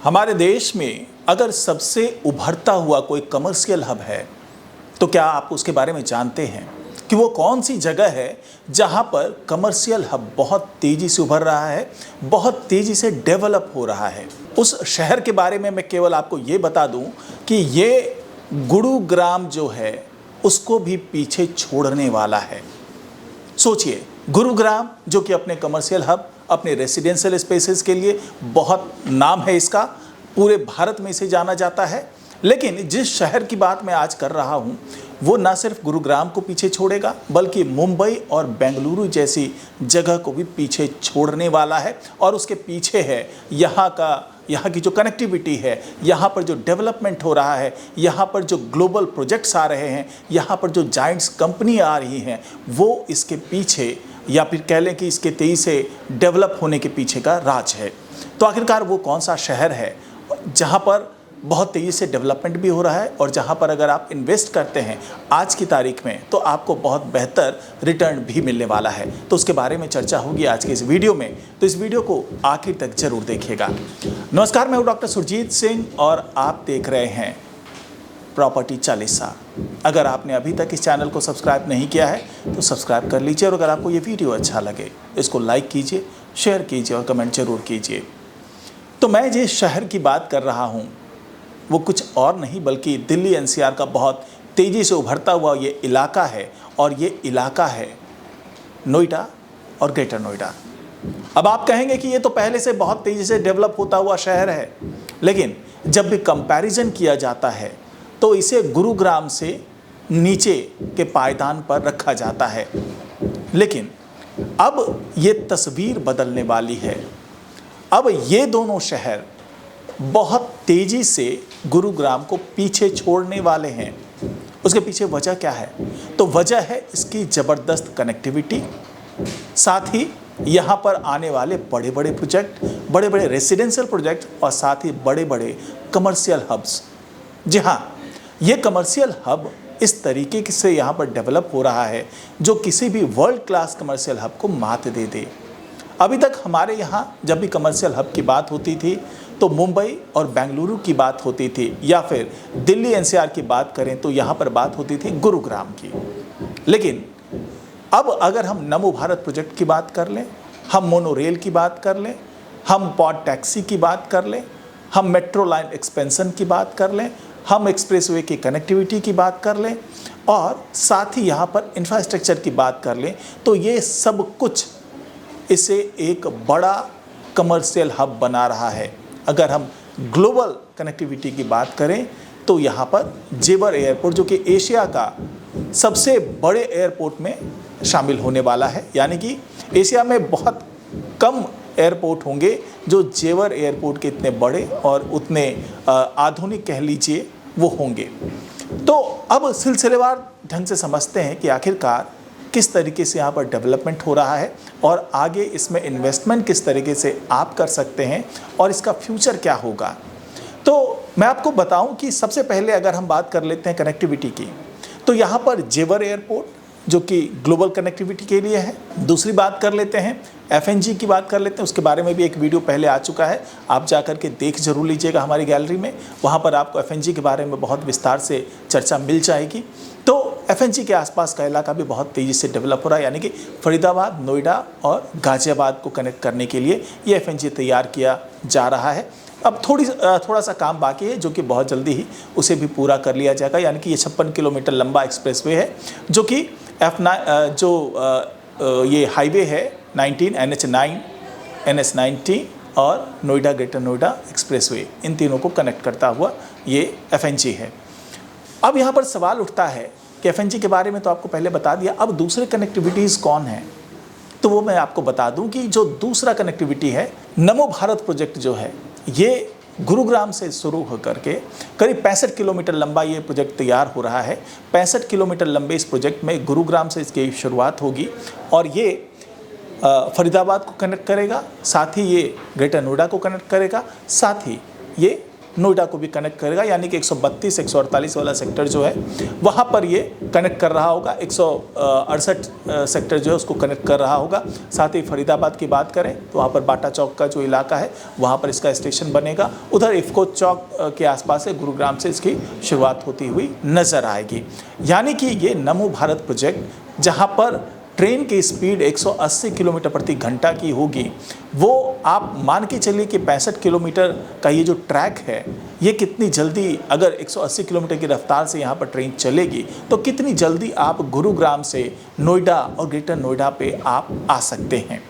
हमारे देश में अगर सबसे उभरता हुआ कोई कमर्शियल हब है तो क्या आप उसके बारे में जानते हैं कि वो कौन सी जगह है जहां पर कमर्शियल हब बहुत तेजी से उभर रहा है, बहुत तेजी से डेवलप हो रहा है। उस शहर के बारे में मैं केवल आपको ये बता दूं कि ये गुरुग्राम जो है उसको भी पीछे छोड़ने वाला है। सोचिए, गुरुग्राम जो कि अपने कमर्शियल हब, अपने रेसिडेंशियल स्पेसेस के लिए बहुत नाम है इसका, पूरे भारत में इसे जाना जाता है। लेकिन जिस शहर की बात मैं आज कर रहा हूं वो ना सिर्फ गुरुग्राम को पीछे छोड़ेगा बल्कि मुंबई और बेंगलुरु जैसी जगह को भी पीछे छोड़ने वाला है। और उसके पीछे है यहाँ की जो कनेक्टिविटी है, यहाँ पर जो डेवलपमेंट हो रहा है, यहाँ पर जो ग्लोबल प्रोजेक्ट्स आ रहे हैं, यहाँ पर जो जायंट्स कंपनी आ रही हैं, वो इसके पीछे या फिर कह लें कि इसके तेजी से डेवलप होने के पीछे का राज है। तो आखिरकार वो कौन सा शहर है जहाँ पर बहुत तेज़ी से डेवलपमेंट भी हो रहा है और जहाँ पर अगर आप इन्वेस्ट करते हैं आज की तारीख में तो आपको बहुत बेहतर रिटर्न भी मिलने वाला है। तो उसके बारे में चर्चा होगी आज के इस वीडियो में, तो इस वीडियो को आखिर तक जरूर देखिएगा। नमस्कार, मैं हूँ डॉक्टर सुरजीत सिंह और आप देख रहे हैं प्रॉपर्टी चालीसा। अगर आपने अभी तक इस चैनल को सब्सक्राइब नहीं किया है तो सब्सक्राइब कर लीजिए और अगर आपको ये वीडियो अच्छा लगे इसको लाइक कीजिए, शेयर कीजिए और कमेंट जरूर कीजिए। तो मैं जिस शहर की बात कर रहा हूँ वो कुछ और नहीं बल्कि दिल्ली एनसीआर का बहुत तेज़ी से उभरता हुआ ये इलाका है और ये इलाका है नोएडा और ग्रेटर नोएडा। अब आप कहेंगे कि ये तो पहले से बहुत तेज़ी से डेवलप होता हुआ शहर है, लेकिन जब भी कंपैरिजन किया जाता है तो इसे गुरुग्राम से नीचे के पायदान पर रखा जाता है। लेकिन अब ये तस्वीर बदलने वाली है। अब ये दोनों शहर बहुत तेजी से गुरुग्राम को पीछे छोड़ने वाले हैं। उसके पीछे वजह क्या है? तो वजह है इसकी ज़बरदस्त कनेक्टिविटी, साथ ही यहाँ पर आने वाले बड़े बड़े प्रोजेक्ट, बड़े बड़े रेसिडेंशियल प्रोजेक्ट और साथ ही बड़े बड़े कमर्शियल हब्स। जी हाँ, ये कमर्शियल हब इस तरीके से यहाँ पर डेवलप हो रहा है जो किसी भी वर्ल्ड क्लास कमर्शियल हब को मात दे दे। अभी तक हमारे यहाँ जब भी कमर्शियल हब की बात होती थी तो मुंबई और बेंगलुरु की बात होती थी या फिर दिल्ली एनसीआर की बात करें तो यहाँ पर बात होती थी गुरुग्राम की। लेकिन अब अगर हम नमो भारत प्रोजेक्ट की बात कर लें, हम मोनोरेल की बात कर लें, हम पॉड टैक्सी की बात कर लें, हम मेट्रो लाइन एक्सपेंशन की बात कर लें, हम एक्सप्रेसवे की कनेक्टिविटी की बात कर लें और साथ ही यहाँ पर इंफ्रास्ट्रक्चर की बात कर लें, तो ये सब कुछ इसे एक बड़ा कमर्शियल हब बना रहा है। अगर हम ग्लोबल कनेक्टिविटी की बात करें तो यहाँ पर जेवर एयरपोर्ट जो कि एशिया का सबसे बड़े एयरपोर्ट में शामिल होने वाला है, यानी कि एशिया में बहुत कम एयरपोर्ट होंगे जो जेवर एयरपोर्ट के इतने बड़े और उतने आधुनिक कह लीजिए वो होंगे। तो अब सिलसिलेवार ढंग से समझते हैं कि आखिरकार किस तरीके से यहाँ पर डेवलपमेंट हो रहा है और आगे इसमें इन्वेस्टमेंट किस तरीके से आप कर सकते हैं और इसका फ्यूचर क्या होगा। तो मैं आपको बताऊं कि सबसे पहले अगर हम बात कर लेते हैं कनेक्टिविटी की, तो यहाँ पर जेवर एयरपोर्ट जो कि ग्लोबल कनेक्टिविटी के लिए है। दूसरी बात कर लेते हैं एफएनजी की बात कर लेते हैं, उसके बारे में भी एक वीडियो पहले आ चुका है, आप जाकर के देख जरूर लीजिएगा हमारी गैलरी में, वहाँ पर आपको एफएनजी के बारे में बहुत विस्तार से चर्चा मिल जाएगी। तो एफएनजी के आसपास का इलाका भी बहुत तेज़ी से डेवलप हो रहा है, यानी कि फरीदाबाद, नोएडा और गाजियाबाद को कनेक्ट करने के लिए ये एफएनजी तैयार किया जा रहा है। अब थोड़ा सा काम बाकी है जो कि बहुत जल्दी ही उसे भी पूरा कर लिया जाएगा, यानी कि ये 56 किलोमीटर लंबा एक्सप्रेसवे है जो कि ये हाईवे है 19 NH 90 और नोएडा ग्रेटर नोएडा एक्सप्रेसवे, इन तीनों को कनेक्ट करता हुआ ये एफएनजी है। अब यहाँ पर सवाल उठता है कि एफएनजी के बारे में तो आपको पहले बता दिया, अब दूसरे कनेक्टिविटीज़ कौन हैं? तो वो मैं आपको बता दूं कि जो दूसरा कनेक्टिविटी है नमो भारत प्रोजेक्ट जो है ये गुरुग्राम से शुरू होकर के करीब 65 किलोमीटर लंबा ये प्रोजेक्ट तैयार हो रहा है। 65 किलोमीटर लंबे इस प्रोजेक्ट में गुरुग्राम से इसकी शुरुआत होगी और ये फरीदाबाद को कनेक्ट करेगा, साथ ही ये ग्रेटर नोएडा को कनेक्ट करेगा, साथ ही ये नोएडा को भी कनेक्ट करेगा, यानी कि 132 148 वाला सेक्टर जो है वहाँ पर ये कनेक्ट कर रहा होगा, 168 सेक्टर जो है उसको कनेक्ट कर रहा होगा। साथ ही फरीदाबाद की बात करें तो वहाँ पर बाटा चौक का जो इलाका है वहाँ पर इसका स्टेशन बनेगा। उधर इफ़को चौक के आसपास से गुरुग्राम से इसकी शुरुआत होती हुई नज़र आएगी। यानी कि ये नमो भारत प्रोजेक्ट जहाँ पर ट्रेन की स्पीड 180 किलोमीटर प्रति घंटा की होगी, वो आप मान के चलिए कि 65 किलोमीटर का ये जो ट्रैक है, ये कितनी जल्दी अगर 180 किलोमीटर की रफ्तार से यहाँ पर ट्रेन चलेगी तो कितनी जल्दी आप गुरुग्राम से नोएडा और ग्रेटर नोएडा पे आप आ सकते हैं।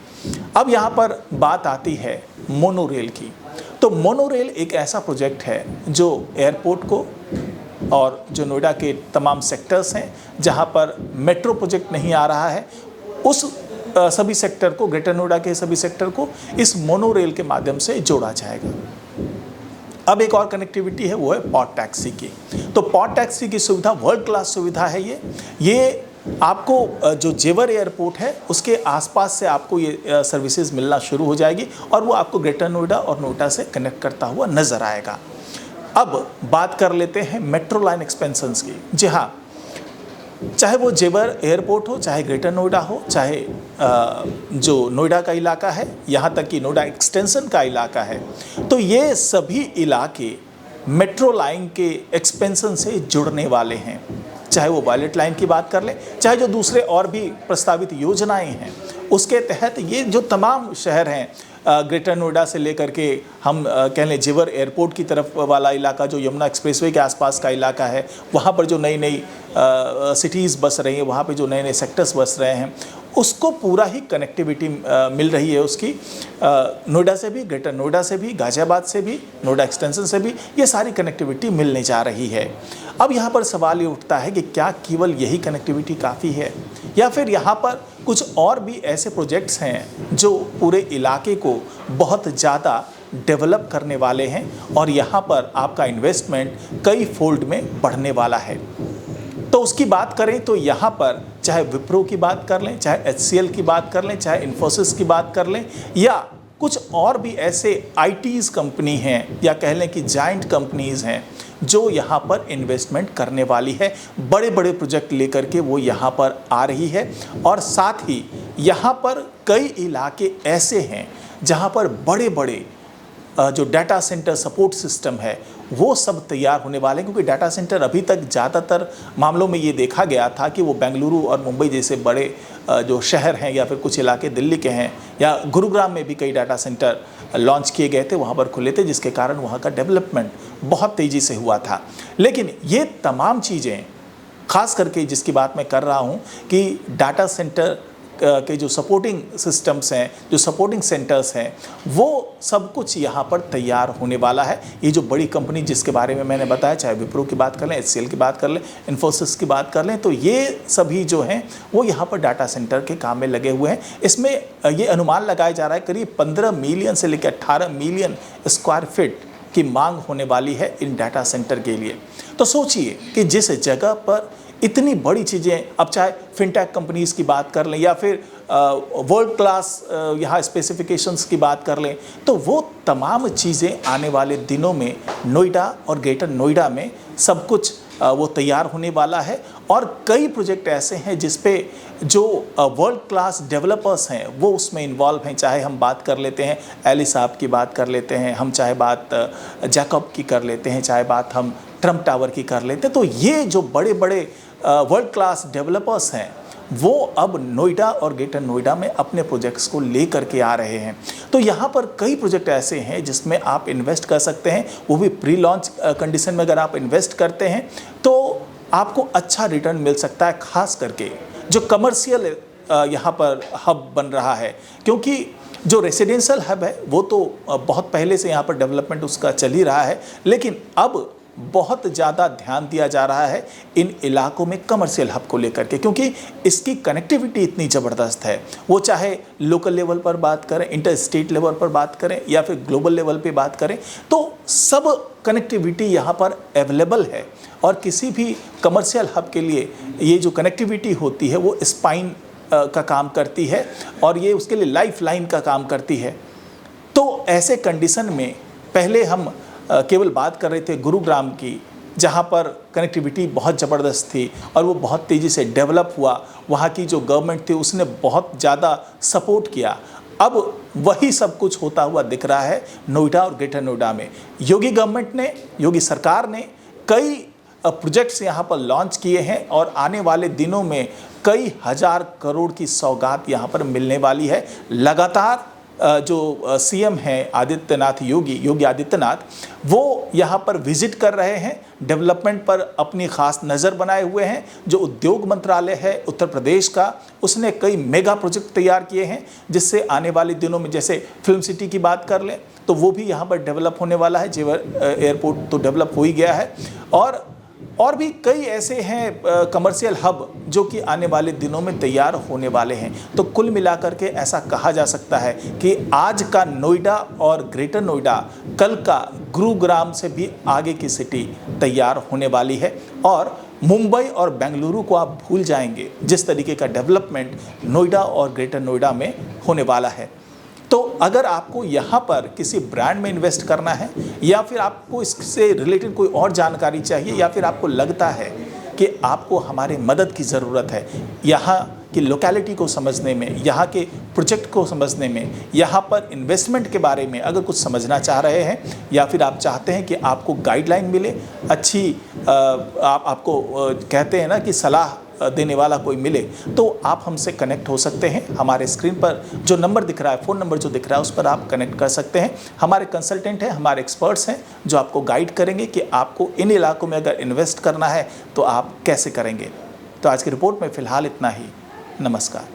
अब यहाँ पर बात आती है मोनोरेल की। तो मोनोरेल एक ऐसा प्रोजेक्ट है जो एयरपोर्ट को और जो नोएडा के तमाम सेक्टर्स हैं जहां पर मेट्रो प्रोजेक्ट नहीं आ रहा है, उस सभी सेक्टर को, ग्रेटर नोएडा के सभी सेक्टर को इस मोनोरेल के माध्यम से जोड़ा जाएगा। अब एक और कनेक्टिविटी है, वो है पॉड टैक्सी की। तो पॉड टैक्सी की सुविधा वर्ल्ड क्लास सुविधा है ये आपको जो जेवर एयरपोर्ट है उसके आसपास से आपको ये सर्विसेज मिलना शुरू हो जाएगी और वो आपको ग्रेटर नोएडा और नोएडा से कनेक्ट करता हुआ नज़र आएगा। अब बात कर लेते हैं मेट्रो लाइन एक्सपेंशंस की। जी हाँ, चाहे वो जेवर एयरपोर्ट हो, चाहे ग्रेटर नोएडा हो, चाहे जो नोएडा का इलाका है, यहाँ तक कि नोएडा एक्सटेंशन का इलाका है, तो ये सभी इलाके मेट्रो लाइन के एक्सपेंशन से जुड़ने वाले हैं। चाहे वो वायलेट लाइन की बात कर लें, चाहे जो दूसरे और भी प्रस्तावित योजनाएं हैं उसके तहत ये जो तमाम शहर हैं, ग्रेटर नोएडा से लेकर के हम कह लें जेवर एयरपोर्ट की तरफ वाला इलाका, जो यमुना एक्सप्रेसवे के आसपास का इलाका है, वहाँ पर जो नई नई सिटीज़ बस रही हैं, वहाँ पे जो नए नए सेक्टर्स बस रहे हैं, उसको पूरा ही कनेक्टिविटी मिल रही है उसकी। नोएडा से भी, ग्रेटर नोएडा से भी, गाज़ियाबाद से भी, नोएडा एक्सटेंशन से भी ये सारी कनेक्टिविटी मिलने जा रही है। अब यहाँ पर सवाल ये उठता है कि क्या केवल यही कनेक्टिविटी काफ़ी है या फिर यहाँ पर कुछ और भी ऐसे प्रोजेक्ट्स हैं जो पूरे इलाके को बहुत ज़्यादा डेवलप करने वाले हैं और यहाँ पर आपका इन्वेस्टमेंट कई फोल्ड में बढ़ने वाला है। तो उसकी बात करें तो यहाँ पर चाहे विप्रो की बात कर लें, चाहे HCL की बात कर लें, चाहे इन्फोसिस की बात कर लें, या कुछ और भी ऐसे ITs कंपनी हैं या कह लें कि जाइंट कंपनीज़ हैं जो यहाँ पर इन्वेस्टमेंट करने वाली है, बड़े बड़े प्रोजेक्ट लेकर के वो यहाँ पर आ रही है। और साथ ही यहाँ पर कई इलाके ऐसे हैं जहाँ पर बड़े बड़े जो डाटा सेंटर सपोर्ट सिस्टम है वो सब तैयार होने वाले हैं, क्योंकि डाटा सेंटर अभी तक ज़्यादातर मामलों में ये देखा गया था कि वो बेंगलुरु और मुंबई जैसे बड़े जो शहर हैं या फिर कुछ इलाके दिल्ली के हैं या गुरुग्राम में भी कई डाटा सेंटर लॉन्च किए गए थे, वहाँ पर खुले थे, जिसके कारण वहाँ का डेवलपमेंट बहुत तेज़ी से हुआ था। लेकिन ये तमाम चीज़ें, खास करके जिसकी बात मैं कर रहा हूँ कि डाटा सेंटर के जो सपोर्टिंग सिस्टम्स हैं, जो सपोर्टिंग सेंटर्स हैं, वो सब कुछ यहाँ पर तैयार होने वाला है। ये जो बड़ी कंपनी जिसके बारे में मैंने बताया, चाहे विप्रो की बात कर लें, HCL की बात कर लें, इन्फोसिस की बात कर लें, तो ये सभी जो हैं वो यहाँ पर डाटा सेंटर के काम में लगे हुए हैं। इसमें ये अनुमान लगाया जा रहा है करीब 15 मिलियन से लेकर 18 मिलियन स्क्वायर फीट की मांग होने वाली है इन डाटा सेंटर के लिए। तो सोचिए कि जिस जगह पर इतनी बड़ी चीज़ें, अब चाहे फिनटेक कंपनीज़ की बात कर लें या फिर वर्ल्ड क्लास यहाँ स्पेसिफिकेशंस की बात कर लें, तो वो तमाम चीज़ें आने वाले दिनों में नोएडा और ग्रेटर नोएडा में सब कुछ वो तैयार होने वाला है। और कई प्रोजेक्ट ऐसे हैं जिस पे जो वर्ल्ड क्लास डेवलपर्स हैं वो उसमें इन्वॉल्व हैं। चाहे हम बात कर लेते हैं एली साहब की बात कर लेते हैं, हम चाहे बात जैकब की कर लेते हैं, चाहे बात हम ट्रम्प टावर की कर लेते हैं, तो ये जो बड़े बड़े वर्ल्ड क्लास डेवलपर्स हैं वो अब नोएडा और ग्रेटर नोएडा में अपने प्रोजेक्ट्स को ले करके आ रहे हैं। तो यहाँ पर कई प्रोजेक्ट ऐसे हैं जिसमें आप इन्वेस्ट कर सकते हैं, वो भी प्री लॉन्च कंडीशन में। अगर आप इन्वेस्ट करते हैं तो आपको अच्छा रिटर्न मिल सकता है, खास करके जो कमर्शियल यहाँ पर हब बन रहा है, क्योंकि जो रेसिडेंशियल हब है वो तो बहुत पहले से यहाँ पर डेवलपमेंट उसका चल ही रहा है, लेकिन अब बहुत ज़्यादा ध्यान दिया जा रहा है इन इलाकों में कमर्शियल हब को लेकर के, क्योंकि इसकी कनेक्टिविटी इतनी ज़बरदस्त है। वो चाहे लोकल लेवल पर बात करें, इंटर स्टेट लेवल पर बात करें या फिर ग्लोबल लेवल पे बात करें, तो सब कनेक्टिविटी यहाँ पर अवेलेबल है। और किसी भी कमर्शियल हब के लिए ये जो कनेक्टिविटी होती है वो स्पाइन का काम करती है और ये उसके लिए लाइफ लाइन का काम करती है। तो ऐसे कंडीशन में पहले हम केवल बात कर रहे थे गुरुग्राम की, जहाँ पर कनेक्टिविटी बहुत ज़बरदस्त थी और वो बहुत तेज़ी से डेवलप हुआ। वहाँ की जो गवर्नमेंट थी उसने बहुत ज़्यादा सपोर्ट किया। अब वही सब कुछ होता हुआ दिख रहा है नोएडा और ग्रेटर नोएडा में। योगी गवर्नमेंट ने, योगी सरकार ने कई प्रोजेक्ट्स यहाँ पर लॉन्च किए हैं और आने वाले दिनों में कई हज़ार करोड़ की सौगात यहाँ पर मिलने वाली है। लगातार जो सीएम हैं योगी आदित्यनाथ, वो यहाँ पर विजिट कर रहे हैं, डेवलपमेंट पर अपनी खास नज़र बनाए हुए हैं। जो उद्योग मंत्रालय है उत्तर प्रदेश का, उसने कई मेगा प्रोजेक्ट तैयार किए हैं, जिससे आने वाले दिनों में, जैसे फिल्म सिटी की बात कर लें तो वो भी यहाँ पर डेवलप होने वाला है। जेवर एयरपोर्ट तो डेवलप हो ही गया है और भी कई ऐसे हैं कमर्शियल हब जो कि आने वाले दिनों में तैयार होने वाले हैं। तो कुल मिलाकर के ऐसा कहा जा सकता है कि आज का नोएडा और ग्रेटर नोएडा कल का गुरुग्राम से भी आगे की सिटी तैयार होने वाली है। और मुंबई और बेंगलुरु को आप भूल जाएंगे जिस तरीके का डेवलपमेंट नोएडा और ग्रेटर नोएडा में होने वाला है। तो अगर आपको यहाँ पर किसी ब्रांड में इन्वेस्ट करना है या फिर आपको इससे रिलेटेड कोई और जानकारी चाहिए या फिर आपको लगता है कि आपको हमारी मदद की ज़रूरत है यहाँ की लोकेलिटी को समझने में, यहाँ के प्रोजेक्ट को समझने में, यहाँ पर इन्वेस्टमेंट के बारे में अगर कुछ समझना चाह रहे हैं या फिर आप चाहते हैं कि आपको गाइडलाइन मिले, अच्छी आपको कहते हैं ना कि सलाह देने वाला कोई मिले, तो आप हमसे कनेक्ट हो सकते हैं। हमारे स्क्रीन पर जो नंबर दिख रहा है, फ़ोन नंबर जो दिख रहा है, उस पर आप कनेक्ट कर सकते हैं। हमारे कंसल्टेंट हैं, हमारे एक्सपर्ट्स हैं जो आपको गाइड करेंगे कि आपको इन इलाकों में अगर इन्वेस्ट करना है तो आप कैसे करेंगे। तो आज की रिपोर्ट में फ़िलहाल इतना ही। नमस्कार।